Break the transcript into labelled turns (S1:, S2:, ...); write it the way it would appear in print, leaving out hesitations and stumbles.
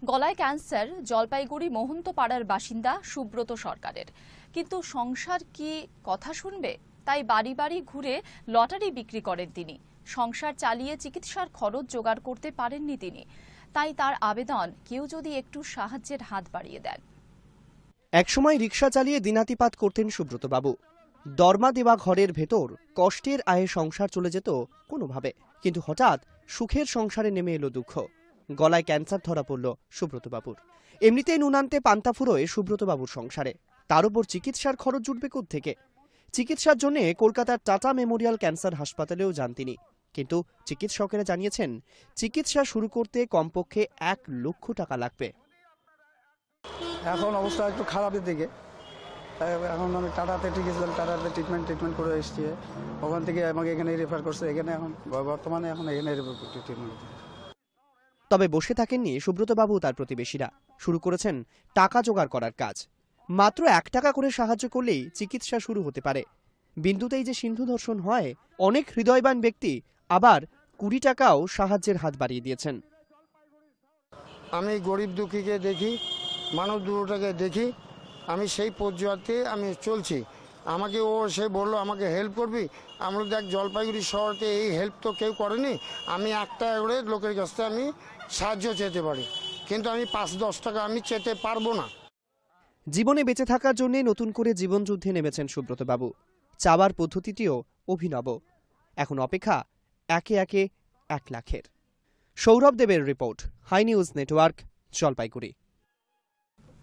S1: গলায় ক্যান্সার জলপাইগুড়ি মোহন্তপাড়ার বাসিন্দা সুব্রত সরকারের। কিন্তু সংসার কি কথা শুনবে? তাই বাড়ি বাড়ি ঘুরে লটারি বিক্রি করেন তিনি। সংসার চালিয়ে চিকিৎসার খরচ জোগাড় করতে পারেননি তিনি। তাই তার আবেদন, কেউ যদি একটু সাহায্যের হাত বাড়িয়ে দেন।
S2: একসময় রিকশা চালিয়ে দিনাতিপাত করতেন সুব্রত বাবু। দরমা দেওয়া ঘরের ভেতর কষ্টের আয়ে সংসার চলে যেত কোনোভাবে। কিন্তু হঠাৎ সুখের সংসারে নেমে এলো দুঃখ। গলায় ক্যান্সার ধরা পড়ল সুব্রত বাবুর। এমনিতেই নুনান্তে পান্তা ফুরোয় সুব্রত বাবুর সংসারে, তার উপর চিকিৎসার খরচ জুটবে কোত্থেকে? চিকিৎসার জন্য কলকাতার টাটা মেমোরিয়াল ক্যান্সার হাসপাতালেও যান তিনি। কিন্তু চিকিৎসকেরা জানিয়েছেন, চিকিৎসা শুরু করতে কমপক্ষে 1 লক্ষ টাকা লাগবে।
S3: এখন অবস্থা একটু খারাপের দিকে। এখন আমি টাটাতে ঠিক গেছিলাম, টাটাতে ট্রিটমেন্ট করে এসেছি। ওখান থেকে আমাকে এখানে রেফার করছে। এখানে এখন বর্তমানে এখানে ট্রিটমেন্ট।
S2: তবে বসে থাকেননি সুব্রতবাবু, তার প্রতিবেশীরা শুরু করেছেন টাকা জোগাড় করার কাজ। মাত্র 1 টাকা করে সাহায্য করলেই চিকিৎসা শুরু হতে পারে। বিন্দুতেই যে সিন্ধু দর্শন হয়, অনেক হৃদয়বান ব্যক্তি আবার 20 টাকাও সাহায্যের হাত বাড়িয়ে দিয়েছেন।
S4: আমি গরিব দুঃখীকে দেখি, মানব দুটোটাকে দেখি, আমি সেই পর্যায়ে আমি চলছি। আমাকে সে বললো আমাকে হেল্প করবি। আমরা দেখ জলপাইগুড়ি শহরতে এই হেল্প তো কেউ করেনি। আমি 1 টাকা করে লোকের কাছ থেকে আমি সাহায্য চেতে পারি, কিন্তু আমি 5-10 টাকা আমি চেতে পারবো না।
S2: জীবনে বেঁচে থাকার জন্য নতুন করে জীবনযুদ্ধে নেমেছেন সুব্রতবাবু। চাওয়ার পদ্ধতিটিও অভিনব। এখন অপেক্ষা একে একে 1 লাখের। সৌরভ দেবের report, hi news network, Jalpaiguri.